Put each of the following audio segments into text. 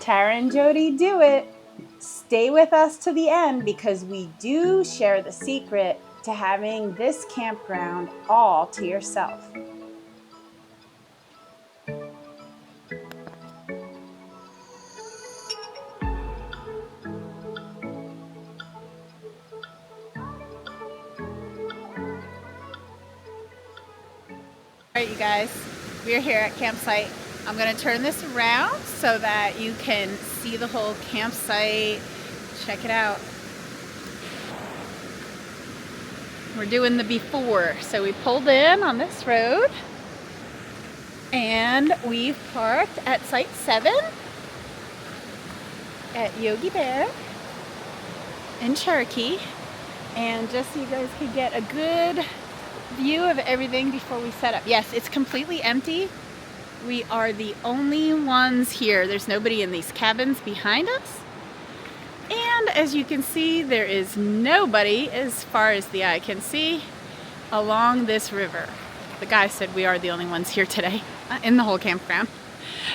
Tara and Jody do it. Stay with us to the end because we do share the secret to having this campground all to yourself. All right, you guys, we're here at campsite. I'm going to turn this around so that you can see the whole campsite. Check it out. We're doing the before. So we pulled in on this road and we've parked at Site 7 at Yogi Bear in Cherokee. And just so you guys can get a good view of everything before we set up. Yes, it's completely empty. We are the only ones here. There's nobody in these cabins behind us. And as you can see, there is nobody as far as the eye can see along this river. The guy said we are the only ones here today in the whole campground.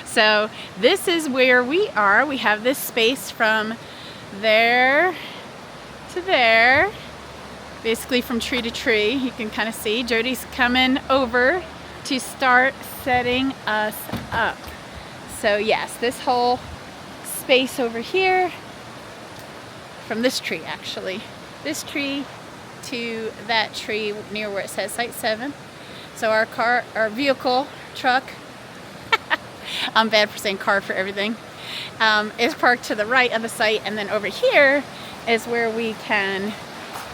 So this is where we are. We have this space from there to there. Basically from tree to tree, you can kind of see. Jody's coming over to start setting us up. So yes, this whole space over here, from this tree actually, this tree to that tree near where it says Site 7. So our vehicle, truck, I'm bad for saying car for everything, is parked to the right of the site, and then over here is where we can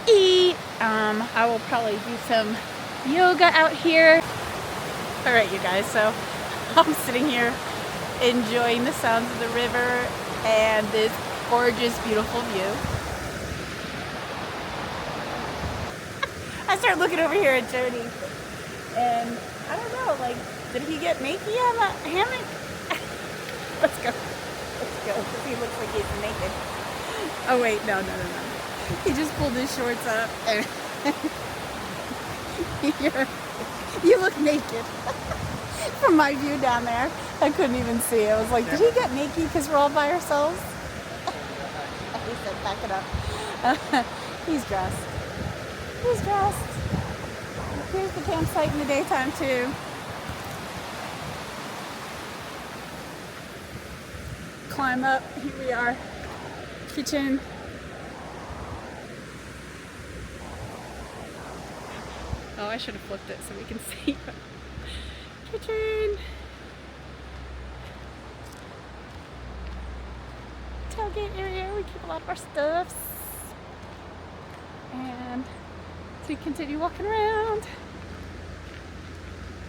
eat. I will probably do some yoga out here. All right, you guys, so I'm sitting here enjoying the sounds of the river and this gorgeous, beautiful view. I start looking over here at Jody, and I don't know, like, did he get naked on the hammock? Let's go, because he looks like he's naked. Oh wait, no. He just pulled his shorts up and you look naked. From my view down there, I couldn't even see. I was like, did he get naked because we're all by ourselves? He said, back it up. He's dressed. Here's the campsite in the daytime too. Climb up, here we are. Kitchen. Oh, I should have flipped it so we can see. Kitchen. Tailgate area, we keep a lot of our stuffs. And so we continue walking around.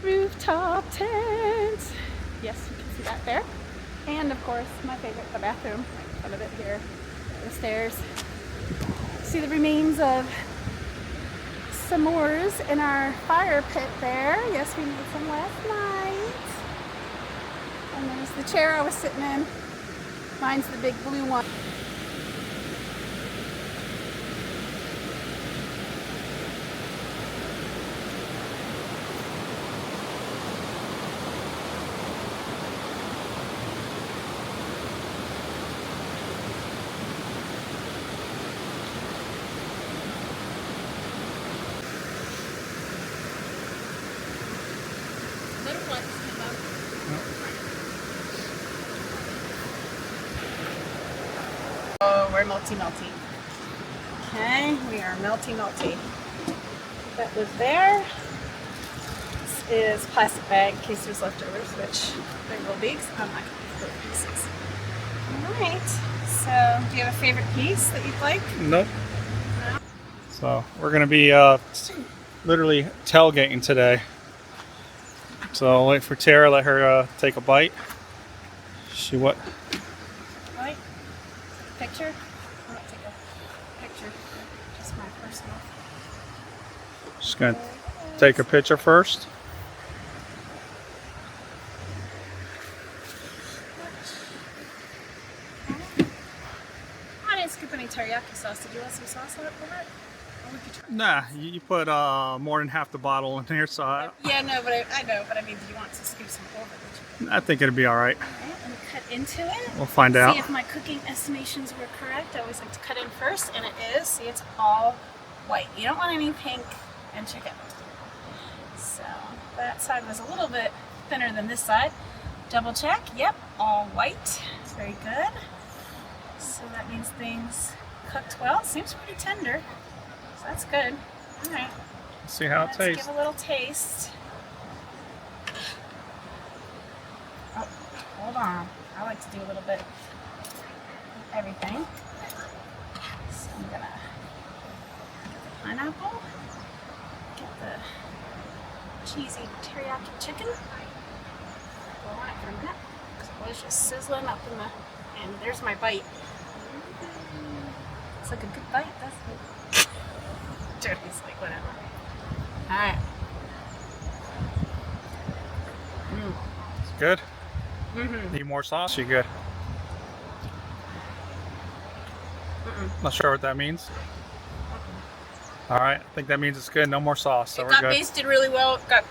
Rooftop tent. Yes, you can see that there. And of course, my favorite, the bathroom. Right in front of it here. The stairs. See the remains of s'mores in our fire pit there. Yes, we made some last night. And there's the chair I was sitting in. Mine's the big blue one. Oh, we're melty. Okay, we are melty. That was there. This is plastic bag in case there's leftovers, which there will be because I'm not going to put pieces. Alright, so do you have a favorite piece that you'd like? Nope. No? So we're going to be literally tailgating today. So I'll wait for Tara, let her take a bite. What? Right? Picture? I'm going to take a picture. Just my personal. Just going to take a picture first. I didn't scoop any teriyaki sauce. Did you want some sauce on it for it? Or we could try. Nah, you put more than half the bottle in there, so Yeah, no, but I know, but I mean, do you want to scoop some over? I think it'd be all right. Okay, cut into it. We'll find out. See if my cooking estimations were correct. I always like to cut in first, and it is. See, it's all white. You don't want any pink in chicken. So that side was a little bit thinner than this side. Double check. Yep, all white. Very good. So that means things cooked well. Seems pretty tender. So that's good. All right. See how it tastes. Let's give a little taste. Oh, hold on. I like to do a little bit of everything. So I'm gonna get the pineapple, get the cheesy teriyaki chicken. Blow on it for a minute because it was just sizzling up in the. And there's my bite. It's like a good bite, doesn't it? Jody's like, whatever. All right. It's good. Mm-hmm. Need more sauce? You good? Not sure what that means. All right, I think that means it's good. No more sauce, so It we're got good. basted really well. It got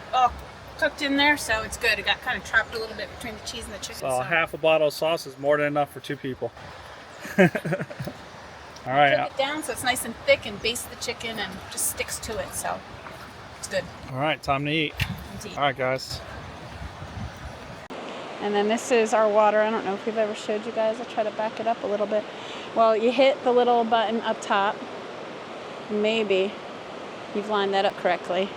cooked in there, so it's good. It got kind of trapped a little bit between the cheese and the chicken. So half a bottle of sauce is more than enough for 2 people. All right. Cook it down so it's nice and thick and baste the chicken and just sticks to it, so it's good. All right, time to eat. All right, guys. And then this is our water. I don't know if we've ever showed you guys. I'll try to back it up a little bit. Well, you hit the little button up top. Maybe you've lined that up correctly.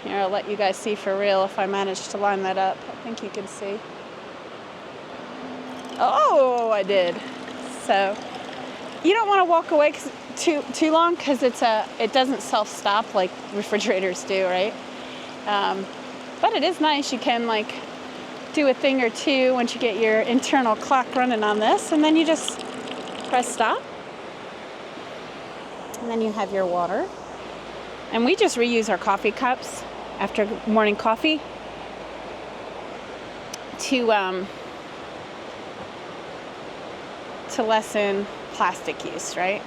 Here, I'll let you guys see for real if I manage to line that up. I think you can see. Oh, I did. So you don't want to walk away too long because it doesn't self-stop like refrigerators do, right? But it is nice. You can like do a thing or two once you get your internal clock running on this, and then you just press stop, and then you have your water. And we just reuse our coffee cups after morning coffee to lessen plastic use, right?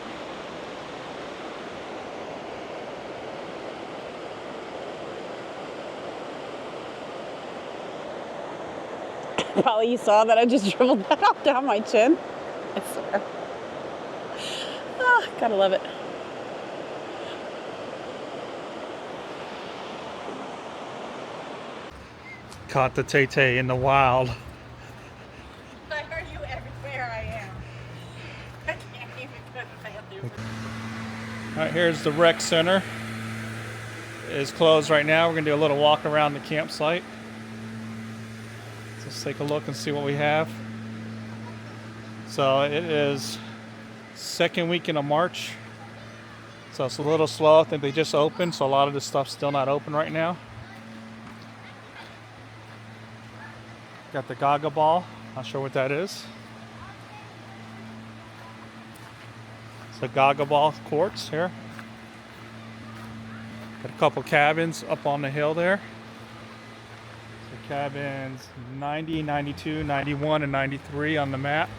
Probably you saw that I just dribbled that off down my chin. I swear. Ah, gotta love it. Caught the Tay-Tay in the wild. Why are you everywhere I am? I can't even go to the bathroom. All right, here's the rec center. It is closed right now. We're gonna do a little walk around the campsite. So let's take a look and see what we have. So it is second weekend of March. So it's a little slow. I think they just opened, so a lot of this stuff's still not open right now. Got the Gaga ball. Not sure what that is. It's a Gaga ball courts here. Got a couple cabins up on the hill there. So cabins 90, 92, 91, and 93 on the map.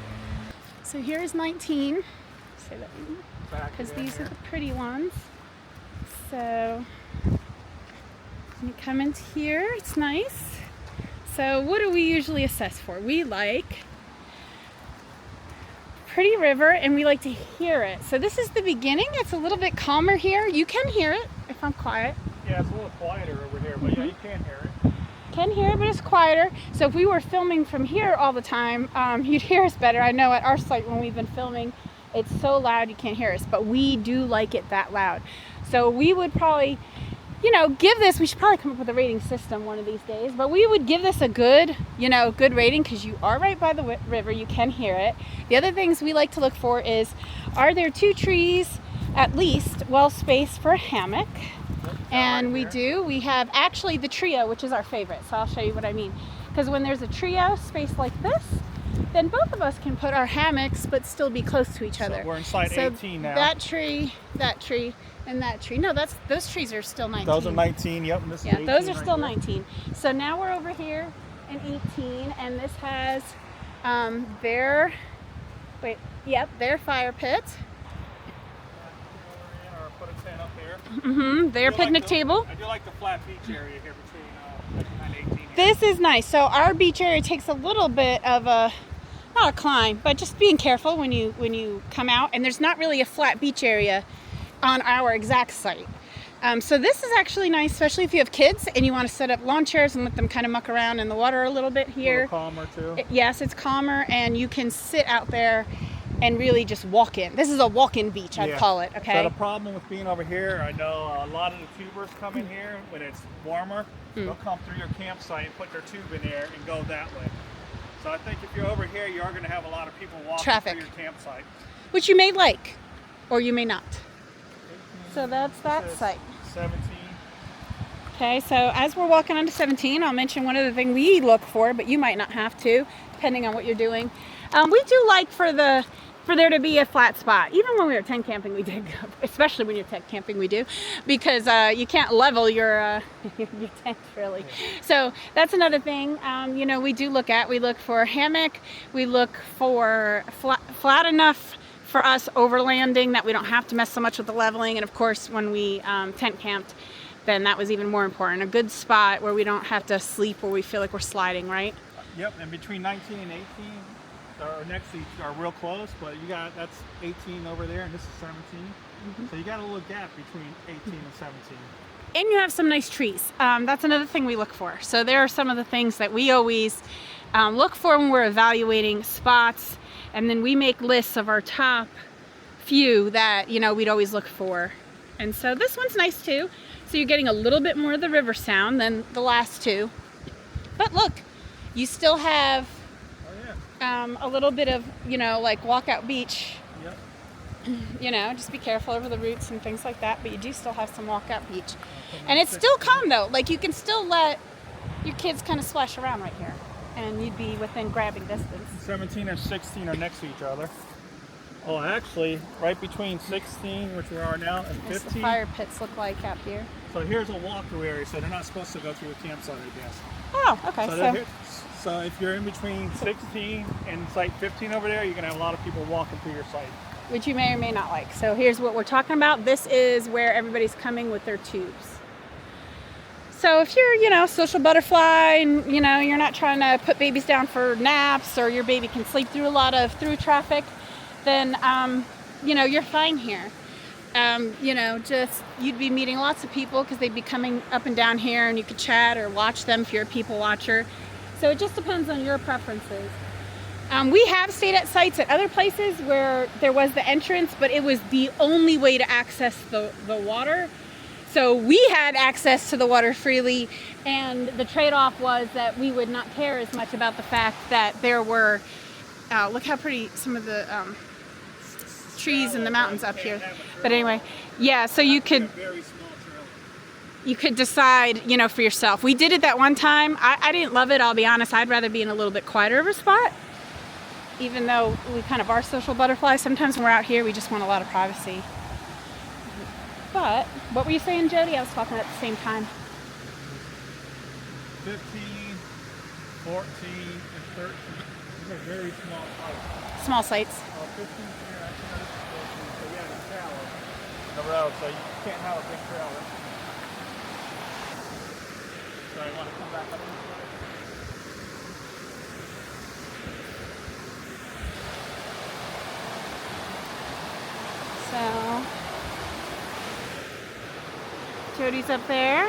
So here's 19. Say that because these are the pretty ones. So you come into here, it's nice. So what do we usually assess for? We like pretty river and we like to hear it. So this is the beginning. It's a little bit calmer here. You can hear it if I'm quiet. Yeah, it's a little quieter over here, but yeah, you can hear it. Can hear it, but it's quieter. So if we were filming from here all the time, you'd hear us better. I know at our site when we've been filming, it's so loud you can't hear us, but we do like it that loud. So we would probably, give this, we should probably come up with a rating system one of these days, but we would give this a good, good rating because you are right by the river, you can hear it. The other things we like to look for is, are there 2 trees at least well spaced for a hammock? And we do. We have actually the trio, which is our favorite, so I'll show you what I mean. Because when there's a trio spaced like this, then both of us can put our hammocks but still be close to each other. So we're inside 18 now. That tree, and that tree. No, those trees are still 19. Those are 19, yep. And this is 18 those are right still here. 19. So now we're over here in 18, and this has their fire pit. Put a tent up here. Their picnic table. I do like the flat beach area here between 19 and 18. This is nice. So our beach area takes a little bit of a not a climb, but just being careful when you come out. And there's not really a flat beach area on our exact site. So this is actually nice, especially if you have kids and you want to set up lawn chairs and let them kind of muck around in the water a little bit here. A little calmer too. Yes, it's calmer, and you can sit out there and really just walk in. This is a walk-in beach, I'd call it, okay? So the problem with being over here, I know a lot of the tubers come in here when it's warmer. They'll come through your campsite and put their tube in there and go that way. So I think if you're over here, you are going to have a lot of people walking through your campsite. Which you may like, or you may not. So that's that site. 17. Okay, so as we're walking onto 17, I'll mention one other thing we look for, but you might not have to, depending on what you're doing. We do like for there to be a flat spot. Even when we were tent camping, we did, especially when you're tent camping, we do, because you can't level your tent really. So that's another thing. You know, we look for hammock. We look for flat enough for us overlanding that we don't have to mess so much with the leveling. And of course, when we tent camped, then that was even more important. A good spot where we don't have to sleep where we feel like we're sliding, right? Yep, and between 19 and 18, our next seats are real close, but that's 18 over there, and this is 17. So you got a little gap between 18 and 17. And you have some nice trees. That's another thing we look for. So there are some of the things that we always look for when we're evaluating spots, and then we make lists of our top few that, you know, we'd always look for. And so this one's nice too. So you're getting a little bit more of the river sound than the last two. But look, you still have a little bit of, you know, like walkout beach. Yep. You know, just be careful over the roots and things like that, but you do still have some walkout beach. And it's still calm though. Like you can still let your kids kind of splash around right here, and you'd be within grabbing distance. 17 and 16 are next to each other. Oh, actually, right between 16, which we are now, and 15. What's the fire pits look like out here? So here's a walk-through area, so they're not supposed to go through the campsite, I guess. Oh, okay. So if you're in between 16 and site 15 over there, you're going to have a lot of people walking through your site. Which you may or may not like. So here's what we're talking about. This is where everybody's coming with their tubes. So if you're, you know, social butterfly and, you know, you're not trying to put babies down for naps, or your baby can sleep through a lot of through traffic, then, you know, you're fine here. You know, just you'd be meeting lots of people because they'd be coming up and down here, and you could chat or watch them if you're a people watcher. So it just depends on your preferences. We have stayed at sites at other places where there was the entrance, but it was the only way to access the water. So we had access to the water freely, and the trade-off was that we would not care as much about the fact that there were, look how pretty some of the trees in the mountains up here. But anyway, yeah, so you could decide, you know, for yourself. We did it that one time. I didn't love it, I'll be honest. I'd rather be in a little bit quieter of a spot. Even though we kind of are social butterflies, sometimes when we're out here, we just want a lot of privacy. But, what were you saying, Jody? I was talking at the same time. 15, 14, and 13. These are very small sites. Small sites. 15 here, actually, so yeah, it's shallow in the road, so you can't have a big trailer. So I want to come back up this way. So, Jody's up there.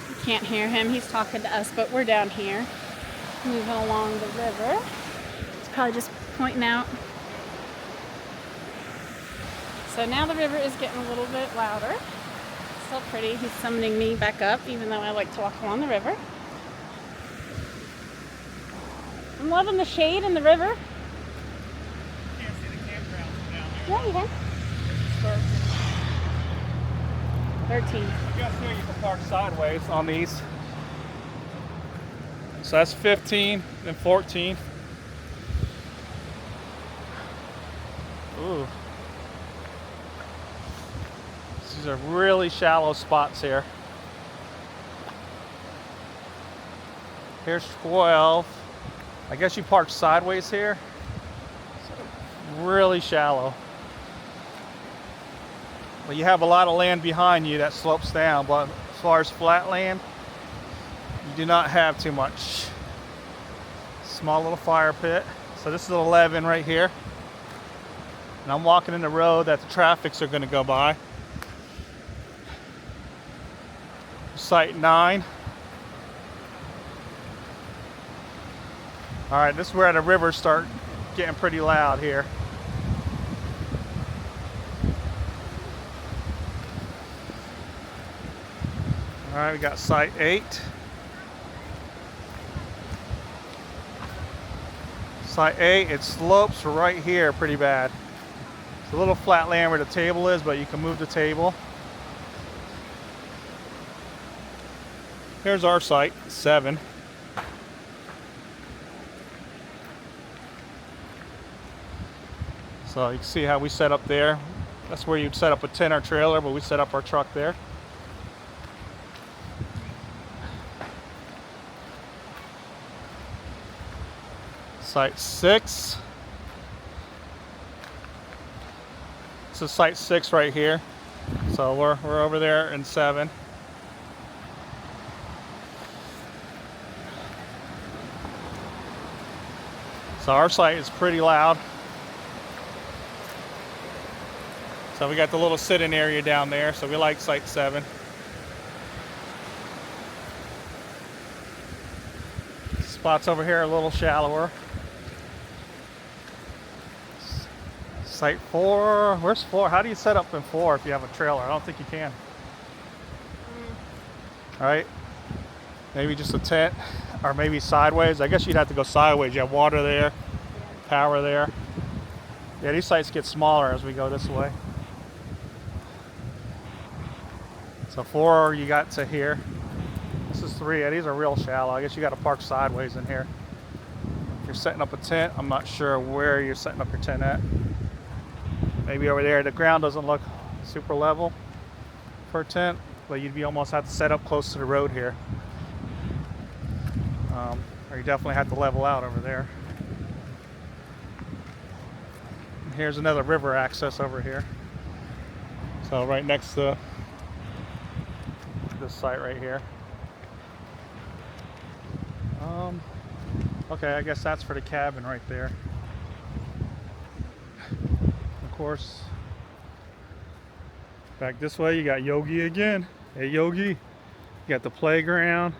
You can't hear him, he's talking to us, but we're down here, moving along the river. He's probably just pointing out. So now the river is getting a little bit louder. Still pretty. He's summoning me back up, even though I like to walk along the river. I'm loving the shade in the river. You can't see the campground from down there. Yeah, you can. 13. I guess here you can park sideways on these. So that's 15 and 14. Ooh. These are really shallow spots here. Here's 12. I guess you park sideways here. Really shallow. But you have a lot of land behind you that slopes down. But as far as flat land, You do not have too much. Small little fire pit. So this is 11 right here. And I'm walking in the road that the traffics are going to go by. Site 9. All right, this is where the rivers start getting pretty loud here. All right, we got site 8. Site 8, it slopes right here pretty bad. It's a little flat land where the table is, but you can move the table. Here's our site, 7. So you can see how we set up there. That's where you'd set up a tent or trailer, but we set up our truck there. Site 6. This is site 6 right here. So we're over there in 7. So our site is pretty loud. So we got the little sit-in area down there. So we like site 7. Spots over here are a little shallower. Site 4. Where's 4? How do you set up in 4 if you have a trailer? I don't think you can. All right. Maybe just a tent, or maybe sideways. I guess you'd have to go sideways. You have water there, power there. Yeah, these sites get smaller as we go this way. So 4 you got to here. This is 3. Yeah, these are real shallow. I guess you got to park sideways in here. If you're setting up a tent, I'm not sure where you're setting up your tent at. Maybe over there. The ground doesn't look super level for a tent, but you'd almost have to set up close to the road here. Or you definitely have to level out over there. And here's another river access over here. So right next to this site right here. Okay, I guess that's for the cabin right there. Of course, back this way you got Yogi again. Hey Yogi, you got the playground.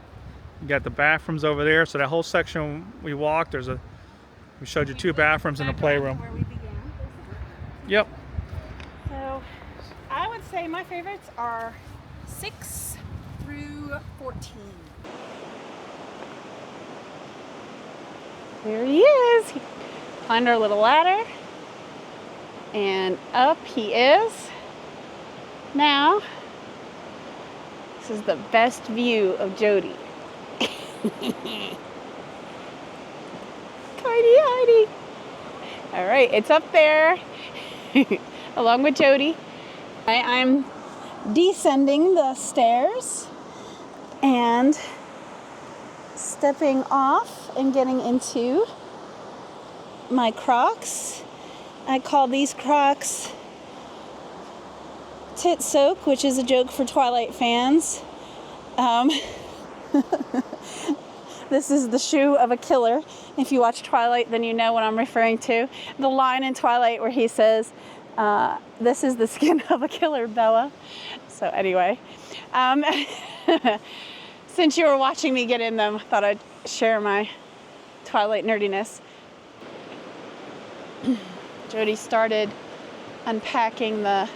You got the bathrooms over there. So that whole section we walked, we showed you 2 bathrooms in the playroom. Where we began. Yep. So I would say my favorites are 6 through 14. There he is. He climbed our little ladder. And up he is. Now, this is the best view of Jody. Heidi. All right, it's up there along with Jody. I'm descending the stairs and stepping off and getting into my Crocs. I call these Crocs Tit Soak, which is a joke for Twilight fans. This is the shoe of a killer. If you watch Twilight, then you know what I'm referring to. The line in Twilight where he says, this is the skin of a killer, Bella. So anyway, since you were watching me get in them, I thought I'd share my Twilight nerdiness. Jody started unpacking the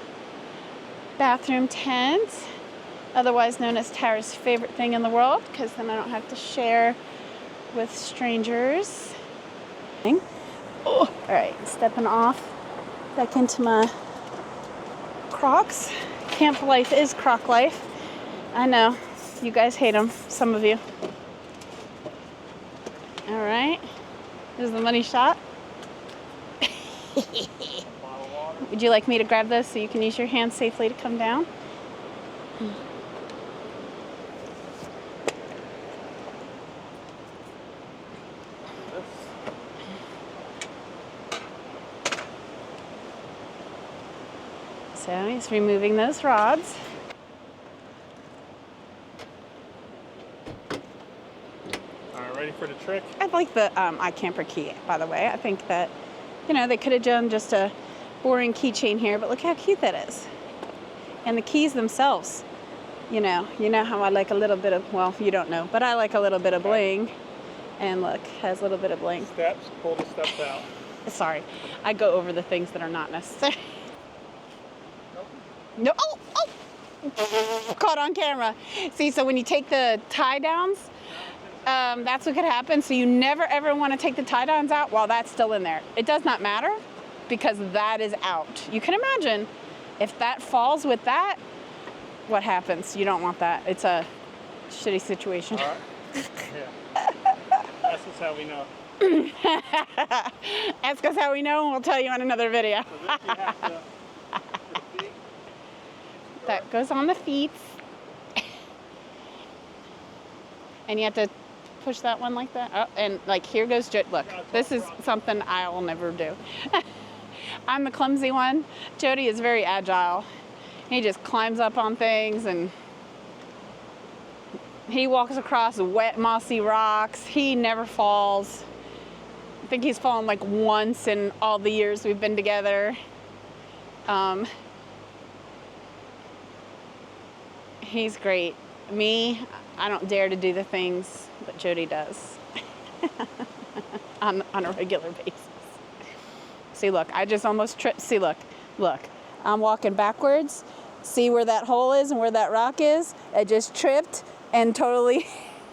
bathroom tent, otherwise known as Tara's favorite thing in the world, because then I don't have to share with strangers. Oh, all right, stepping off back into my Crocs. Camp life is Croc life. I know, you guys hate them, some of you. All right, this is the money shot. Would you like me to grab those so you can use your hands safely to come down? So he's removing those rods. All right, ready for the trick? I like the iCamper key, by the way. I think that, you know, they could have done just a boring keychain here, but look how cute that is. And the keys themselves, you know how I like a little bit of, well, you don't know, but I like a little bit of bling. And look, has a little bit of bling. Steps, pull the steps out. Sorry, I go over the things that are not necessary. Nope. No, oh! Caught on camera. See, so when you take the tie downs, that's what could happen. So you never ever want to take the tie downs out while that's still in there. It does not matter because that is out. You can imagine if that falls with that, what happens? You don't want that. It's a shitty situation. All right. Yeah. That's just how we know. Ask us how we know and we'll tell you in another video. So this you have to, the feet, That goes on the feet. And you have to push that one like that. Oh, and like here goes Jody. Look, this is something I will never do. I'm the clumsy one. Jody is very agile. He just climbs up on things and he walks across wet, mossy rocks. He never falls. I think he's fallen like once in all the years we've been together. He's great. Me, I don't dare to do the things that Jody does on a regular basis. See, look, I just almost tripped. See, look, I'm walking backwards. See where that hole is and where that rock is? I just tripped and totally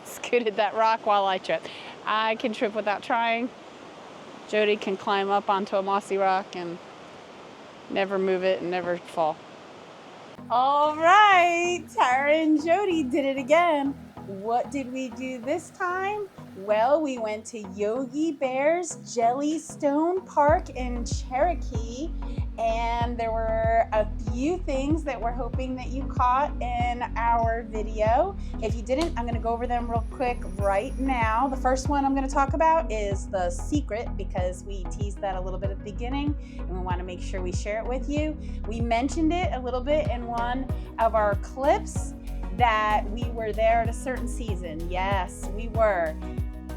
scooted that rock while I tripped. I can trip without trying. Jody can climb up onto a mossy rock and never move it and never fall. All right, Tara and Jody did it again. What did we do this time? Well, we went to Yogi Bear's Jellystone Park in Cherokee, and there were a few things that we're hoping that you caught in our video. If you didn't, I'm gonna go over them real quick right now. The first one I'm gonna talk about is the secret, because we teased that a little bit at the beginning and we wanna make sure we share it with you. We mentioned it a little bit in one of our clips that we were there at a certain season. Yes, we were.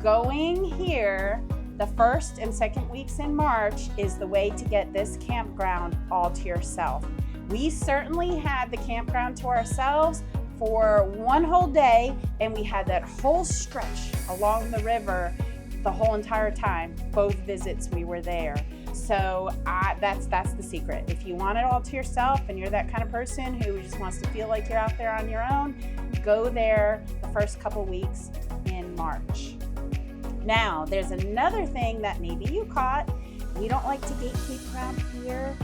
Going here the first and second weeks in March is the way to get this campground all to yourself. We certainly had the campground to ourselves for one whole day, and we had that whole stretch along the river the whole entire time, both visits we were there. So that's the secret. If you want it all to yourself and you're that kind of person who just wants to feel like you're out there on your own, go there the first couple weeks in March. Now, there's another thing that maybe you caught. We don't like to gatekeep around here,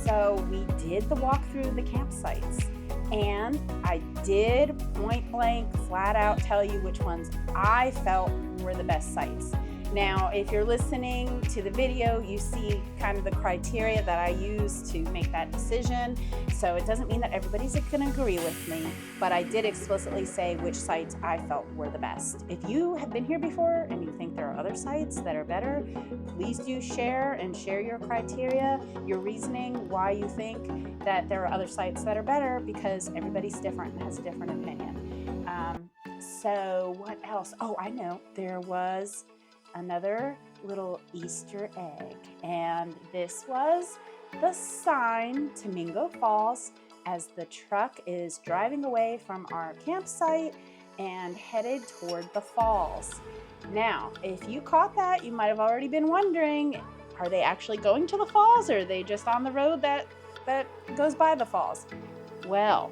so we did the walk through the campsites. And I did point blank, flat out tell you which ones I felt were the best sites. Now, if you're listening to the video, you see kind of the criteria that I use to make that decision. So it doesn't mean that everybody's going to agree with me, but I did explicitly say which sites I felt were the best. If you have been here before and you think there are other sites that are better, please do share your criteria, your reasoning, why you think that there are other sites that are better, because everybody's different and has a different opinion. So what else? Oh, I know. There was another little Easter egg, and this was the sign to Mingo Falls as the truck is driving away from our campsite and headed toward the falls. Now, if you caught that, you might have already been wondering, are they actually going to the falls, or are they just on the road that goes by the falls? Well,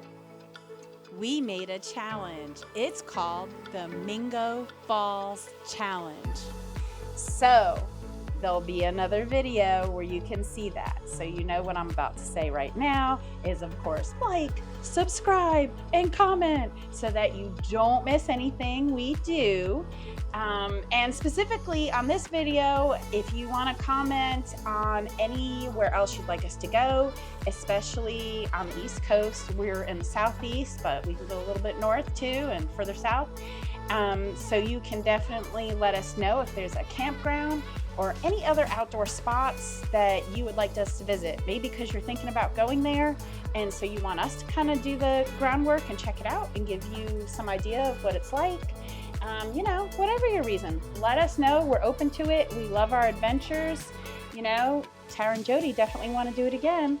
we made a challenge. It's called the Mingo Falls Challenge. So there'll be another video where you can see that. So you know what I'm about to say right now is, of course, like, subscribe, and comment so that you don't miss anything we do. And specifically on this video, if you want to comment on anywhere else you'd like us to go, especially on the East Coast. We're in the Southeast, but we can go a little bit north too and further south. So you can definitely let us know if there's a campground or any other outdoor spots that you would like us to visit. Maybe because you're thinking about going there, and so you want us to kind of do the groundwork and check it out and give you some idea of what it's like. You know, whatever your reason, let us know. We're open to it. We love our adventures. You know, Tara and Jody definitely want to do it again.